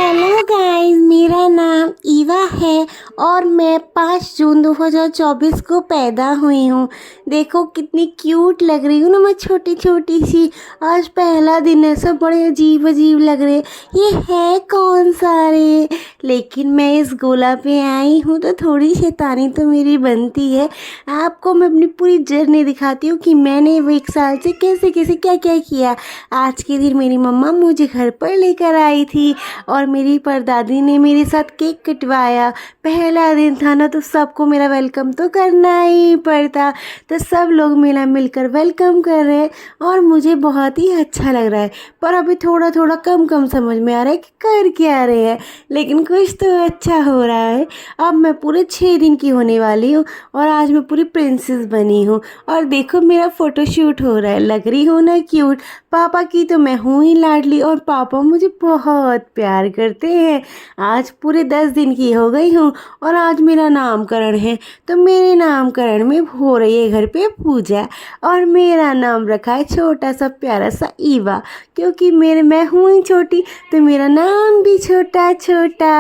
Hello guys, मेरा नाम ईवा है और मैं 5 जून 2024 को पैदा हुई हूँ। देखो कितनी क्यूट लग रही हूँ ना मैं, छोटी छोटी सी। आज पहला दिन है, सब बड़े अजीब अजीब लग रहे। ये है कौन सारे, लेकिन मैं इस गोला पे आई हूँ तो थोड़ी शैतानी तो मेरी बनती है। आपको मैं अपनी पूरी जर्नी दिखाती हूँ कि मैंने वो 1 साल से कैसे कैसे क्या क्या किया। आज के दिन मेरी मम्मा मुझे घर पर लेकर आई थी और मेरी परदादी ने मेरे साथ केक कटवाया। पहला दिन था ना, तो सबको मेरा वेलकम तो करना ही पड़ता। तो सब लोग मेरा मिलकर वेलकम कर रहे हैं और मुझे बहुत ही अच्छा लग रहा है। पर अभी थोड़ा थोड़ा कम कम समझ में आ रहा है कि कर क्या रहे हैं, लेकिन कुछ तो अच्छा हो रहा है। अब मैं पूरे 6 दिन की होने वाली हूँ और आज मैं पूरी प्रिंसेस बनी हूँ। और देखो मेरा फ़ोटोशूट हो रहा है, लग रही हूँ ना क्यूट। पापा की तो मैं हूँ ही लाडली और पापा मुझे बहुत प्यार करते हैं। आज पूरे 10 दिन की हो गई हूँ और आज मेरा नामकरण है। तो मेरे नामकरण में हो रही है घर पे पूजा और मेरा नाम रखा है छोटा सा प्यारा सा ईवा, क्योंकि मैं हूँ ही छोटी तो मेरा नाम भी छोटा छोटा।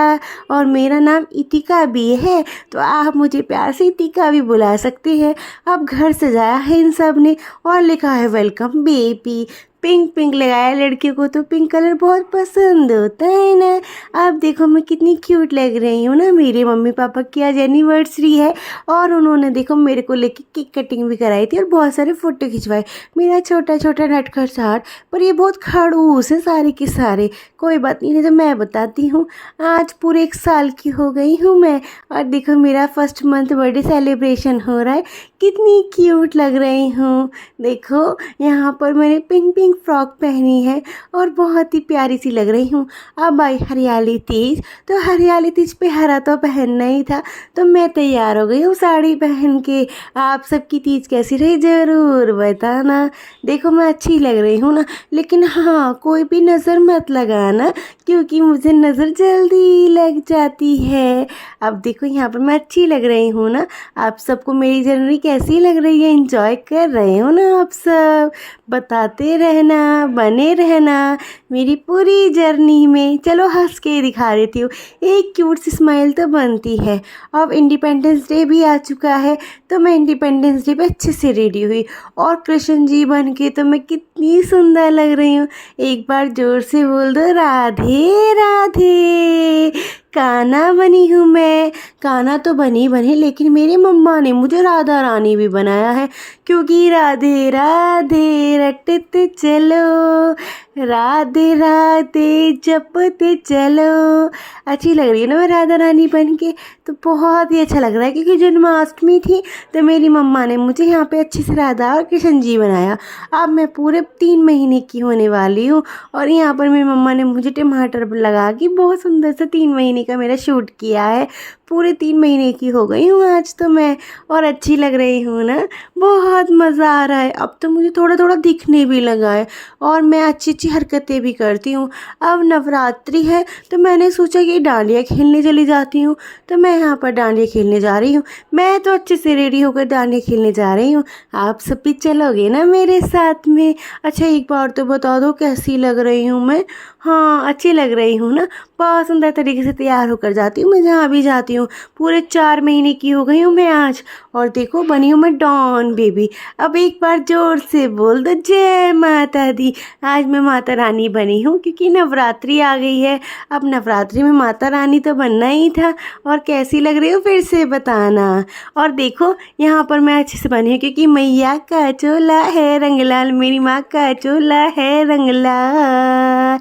और मेरा नाम इतिका भी है, तो आप मुझे प्यार से इतिका भी बुला सकते हैं। अब घर सजाया है इन सब ने और लिखा है वेलकम बेबी। पिंक पिंक लगाया, लड़कियों को तो पिंक कलर बहुत पसंद होता है ना। अब देखो मैं कितनी क्यूट लग रही हूँ ना। मेरे मम्मी पापा की आज एनिवर्सरी है और उन्होंने देखो मेरे को लेके केक कटिंग भी कराई थी और बहुत सारे फ़ोटो खिंचवाए। मेरा छोटा छोटा नटखट सा, पर ये बहुत खड़ूस है सारे के सारे। कोई बात नहीं, तो मैं बताती हूँ। आज पूरे 1 साल की हो गई हूँ मैं और देखो मेरा फर्स्ट मंथ बर्थडे सेलिब्रेशन हो रहा है। कितनी क्यूट लग रही हूँ। देखो यहाँ पर मैंने पिंक पिंक फ्रॉक पहनी है और बहुत ही प्यारी सी लग रही हूँ। अब आई हरियाली तीज, तो हरियाली तीज पे हरा तो पहनना ही था, तो मैं तैयार हो गई हूँ साड़ी पहन के। आप सबकी तीज कैसी रही ज़रूर बताना। देखो मैं अच्छी लग रही हूँ ना, लेकिन हाँ कोई भी नज़र मत लगाना क्योंकि मुझे नज़र जल्दी लग जाती है। अब देखो यहाँ पर मैं अच्छी लग रही हूँ ना। आप सबको मेरी जर्नी कैसी लग रही है, एंजॉय कर रहे हो ना आप सब? बताते रहना, बने रहना मेरी पूरी जर्नी में। चलो हंस के दिखा देती हूँ, एक क्यूट सी स्माइल तो बनती है। अब इंडिपेंडेंस डे भी आ चुका है, तो मैं इंडिपेंडेंस डे पे अच्छे से रेडी हुई और कृष्ण जी बन के तो मैं कितनी सुंदर लग रही हूँ। एक बार जोर से बोल दो, राधे राधे। कान्हा बनी हूँ मैं। कान्हा तो बनी बनी, लेकिन मेरी मम्मा ने मुझे राधा रानी भी बनाया है, क्योंकि राधे राधे रटते चलो, राधे राधे जपते चलो। अच्छी लग रही है ना मैं राधा रानी बन के, तो बहुत ही अच्छा लग रहा है। क्योंकि जन्माष्टमी थी तो मेरी मम्मा ने मुझे यहाँ पे अच्छे से राधा और कृष्ण जी बनाया। अब मैं पूरे 3 महीने की होने वाली हूँ और यहाँ पर मेरी मम्मा ने मुझे टमाटर लगा के बहुत सुंदर सा 3 महीने का मेरा शूट किया है। पूरे 3 महीने की हो गई हूँ आज तो मैं, और अच्छी लग रही हूँ ना। बहुत मज़ा आ रहा है। अब तो मुझे थोड़ा थोड़ा दिखने भी लगा है और मैं अच्छी अच्छी हरकतें भी करती हूँ। अब नवरात्रि है तो मैंने सोचा कि डांडिया खेलने चली जाती हूँ, तो मैं यहाँ पर डांडिया खेलने जा रही हूँ। मैं तो अच्छे से रेडी होकर डांडिया खेलने जा रही हूँ। आप सब भी चलोगे ना मेरे साथ में? अच्छा एक बार तो बता दो कैसी लग रही हूँ मैं? हाँ अच्छी लग रही हूँ ना। बहुत सुंदर तरीके से तैयार होकर जाती हूँ मैं जहाँ भी जाती हूँ। पूरे 4 महीने की हो गई हूँ मैं आज और देखो बनी हूँ मैं डॉन बेबी। अब एक बार जोर से बोल दो, जय माता दी। आज मैं माता रानी बनी हूँ क्योंकि नवरात्रि आ गई है। अब नवरात्रि में माता रानी तो बनना ही था। और कैसी लग रही हो फिर से बताना। और देखो यहाँ पर मैं अच्छे से बनी हूँ क्योंकि मैया का चोला है रंग लाल, मेरी माँ का चोला है रंग लाल।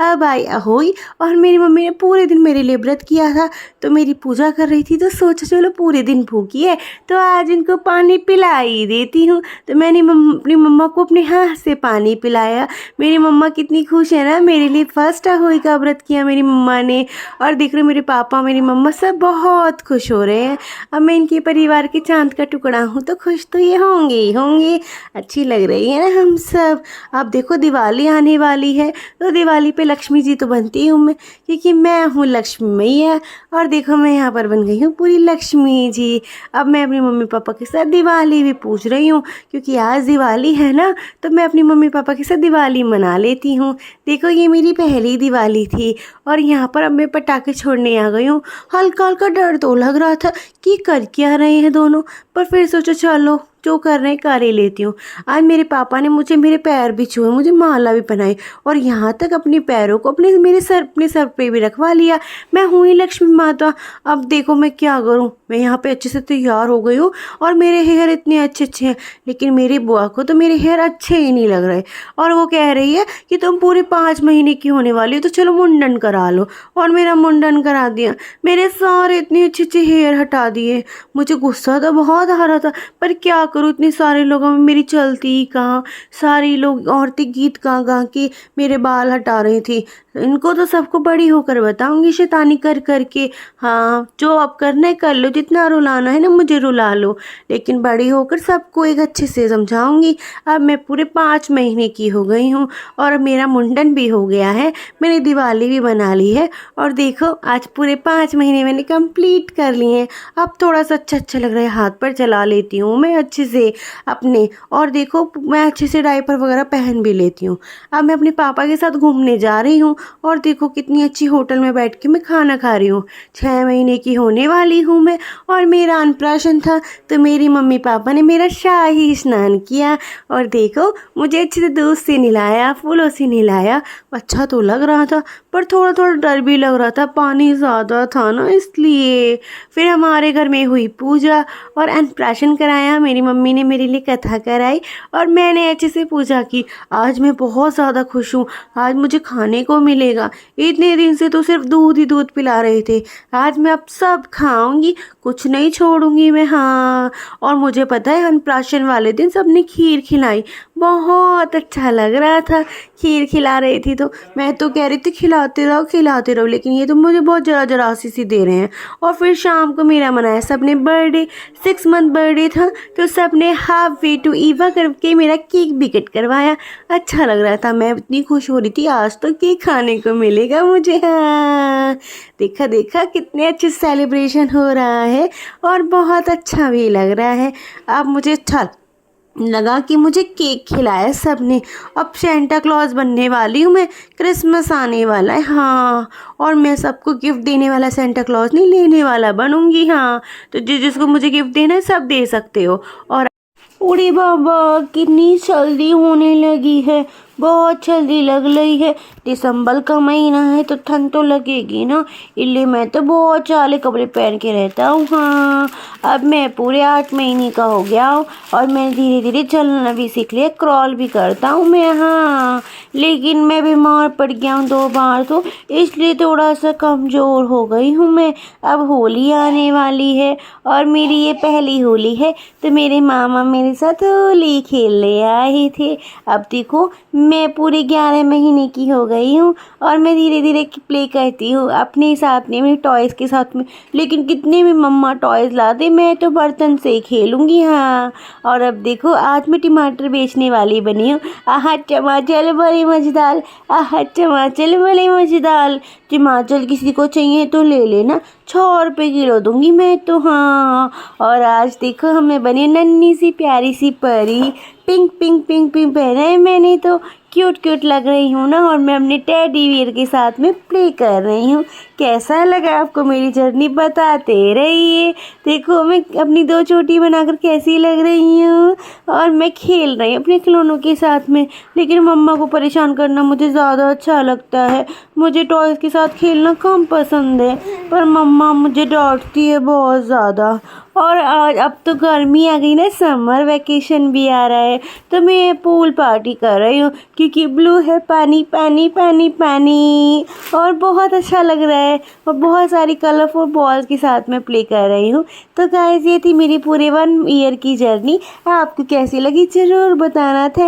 अब आई अहोई और मेरी मम्मी ने पूरे दिन मेरे लिए व्रत किया था, तो मेरी पूजा कर रही थी, तो सोचा चलो पूरे दिन भूखी है तो आज इनको पानी पिला ही देती हूँ। तो मैंने अपनी मम्मा को अपने हाथ से पानी पिलाया। मेरी मम्मा कितनी खुश है ना, मेरे लिए फर्स्ट अहोई का व्रत किया मेरी मम्मा ने। और देख रहे हो मेरे पापा मेरी मम्मा सब बहुत खुश हो रहे हैं। अब मैं इनके परिवार के चांद का टुकड़ा हूँ तो खुश तो ये होंगे ही होंगे। अच्छी लग रही है ना हम सब। अब देखो दिवाली आने वाली है, तो दिवाली पे लक्ष्मी जी तो बनती हूँ मैं, क्योंकि मैं हूँ लक्ष्मी। लक्ष्मी मैया। और देखो मैं यहाँ पर बन गई हूँ पूरी लक्ष्मी जी। अब मैं अपनी मम्मी पापा के साथ दिवाली भी पूछ रही हूँ, क्योंकि आज दिवाली है ना, तो मैं अपनी मम्मी पापा के साथ दिवाली मना लेती हूँ। देखो ये मेरी पहली दिवाली थी और यहाँ पर अब मैं पटाखे छोड़ने आ गई हूँ। हल्का हल्का डर तो लग रहा था कि कर क्या रहे हैं दोनों, पर फिर सोचो चलो जो कर रहे हैं कर ही लेती हूँ। आज मेरे पापा ने मुझे मेरे पैर भी छुए, मुझे माला भी पहनाई और यहाँ तक अपने पैरों को अपने सर पे भी रखवा लिया। मैं हूँ ही लक्ष्मी माता। अब देखो मैं क्या करूँ, मैं यहाँ पे अच्छे से तैयार हो गई हूँ और मेरे हेयर इतने अच्छे अच्छे हैं, लेकिन मेरी बुआ को तो मेरे हेयर अच्छे ही नहीं लग रहे और वो कह रही है कि तुम पूरे 5 महीने की होने वाली हो तो चलो मुंडन करा लो। और मेरा मुंडन करा दिया, मेरे सारे इतने अच्छे अच्छे हेयर हटा दिए। मुझे गुस्सा तो बहुत आ रहा था, पर क्या करूँ, इतने सारे लोगों में मेरी चलती ही कहाँ। सारी लोग औरतें गीत गा गा के मेरे बाल हटा रही थी। इनको तो सबको बड़ी होकर बताऊंगी शैतानी कर करके। हाँ जो अब करना है कर लो, जितना रुलाना है ना मुझे रुला लो, लेकिन बड़ी होकर सबको एक अच्छे से समझाऊंगी। अब मैं पूरे 5 महीने की हो गई हूँ और मेरा मुंडन भी हो गया है, मैंने दिवाली भी बना ली है और देखो आज पूरे 5 महीने मैंने कंप्लीट कर लिए हैं। अब थोड़ा सा अच्छा लग रहा है, हाथ पर चला लेती हूँ मैं अच्छे से अपने, और देखो मैं अच्छे से डायपर वगैरह पहन भी लेती हूँ। अब मैं अपने पापा के साथ घूमने जा रही हूँ और देखो कितनी अच्छी होटल में बैठ के मैं खाना खा रही हूँ। 6 महीने की होने वाली हूँ मैं और मेरा अन्नप्राशन था, तो मेरी मम्मी पापा ने मेरा शाही स्नान किया और देखो मुझे अच्छे से दूध से नहलाया, फूलों से नहलाया। अच्छा तो लग रहा था, पर थोड़ा थोड़ा डर भी लग रहा था, पानी ज़्यादा था ना इसलिए। फिर हमारे घर में हुई पूजा और अन्नप्राशन कराया, मेरी मम्मी ने मेरे लिए कथा कराई और मैंने अच्छे से पूजा की। आज मैं बहुत ज़्यादा खुश हूँ, आज मुझे खाने को मिलेगा। इतने दिन से तो सिर्फ दूध ही दूध पिला रहे थे, आज मैं अब सब खाऊंगी, कुछ नहीं छोड़ूंगी मैं। हाँ और मुझे पता है अन्नप्राशन वाले दिन सबने खीर खिलाई, बहुत अच्छा लग रहा था। खीर खिला रही थी तो मैं तो कह रही थी खिलाते रहो, लेकिन ये तो मुझे बहुत जरा सी दे रहे हैं। और फिर शाम को मेरा मनाया सबने बर्थडे, 6 मंथ बर्थडे था, तो सबने हाफ वे टू ईवा करके मेरा केक भी कट करवाया। अच्छा लग रहा था, मैं इतनी खुश हो रही थी आज तो केक खाने को मिलेगा मुझे। हाँ देखा देखा कितने अच्छे सेलिब्रेशन हो रहा है और बहुत अच्छा भी लग रहा है। अब मुझे अच्छा लगा कि मुझे केक खिलाया सबने। अब सेंटा क्लॉज बनने वाली हूँ मैं, क्रिसमस आने वाला है। हाँ और मैं सबको गिफ्ट देने वाला सेंटा क्लॉज नहीं, लेने वाला बनूंगी। हाँ तो जिसको मुझे गिफ्ट देना है सब दे सकते हो। और अरे बाबा कितनी सर्दी होने लगी है, बहुत सर्दी लग रही है। दिसंबर का महीना है तो ठंड तो लगेगी ना, इसलिए मैं तो बहुत सारे कपड़े पहन के रहता हूँ। हाँ अब मैं पूरे 8 महीने का हो गया हूँ और मैं धीरे धीरे चलना भी सीख लिया, क्रॉल भी करता हूँ मैं। हाँ लेकिन मैं बीमार पड़ गया हूँ 2 बार, तो इसलिए थोड़ा सा कमज़ोर हो गई हूँ मैं। अब होली आने वाली है और मेरी ये पहली होली है, तो मेरे मामा मेरे साथ होली खेलने आए थे। अब देखो मैं पूरे 11 महीने की हो गई हूँ और मैं धीरे धीरे प्ले करती हूँ अपने साथ में, मेरे टॉयज़ के साथ में। लेकिन कितने भी मम्मा टॉयज़ ला दे, मैं तो बर्तन से ही खेलूँगी। हाँ और अब देखो आज मैं टमाटर बेचने वाली बनी हूँ। आहा टमाटर बड़े मज़ेदार, आहा टमाटर बड़े मज़ेदार। टमाटर किसी को चाहिए तो ले लेना, 6 रुपये किलो दूँगी मैं तो। हाँ और आज देखो हमें बनी नन्ही सी प्यारी सी परी, पिंक पिंक पिंक पिंक पहना है मैंने, तो क्यूट क्यूट लग रही हूँ ना। और मैं अपने टेडी बियर के साथ में प्ले कर रही हूँ। कैसा लगा आपको मेरी जर्नी बताते रहिए। देखो मैं अपनी 2 चोटी बनाकर कैसी लग रही हूँ और मैं खेल रही हूँ अपने खिलौनों के साथ में। लेकिन मम्मा को परेशान करना मुझे ज़्यादा अच्छा लगता है, मुझे टॉयज़ के साथ खेलना कम पसंद है, पर मम्मा मुझे डांटती है बहुत ज़्यादा। और आज अब तो गर्मी आ गई ना, समर वैकेशन भी आ रहा है, तो मैं पूल पार्टी कर रही हूँ क्योंकि ब्लू है पानी पानी पानी पानी और बहुत अच्छा लग रहा है और बहुत सारी कलरफुल बॉल्स के साथ में प्ले कर रही हूँ। तो गाइस ये थी मेरी पूरे 1 ईयर की जर्नी, आपको कैसी लगी ज़रूर बताना था।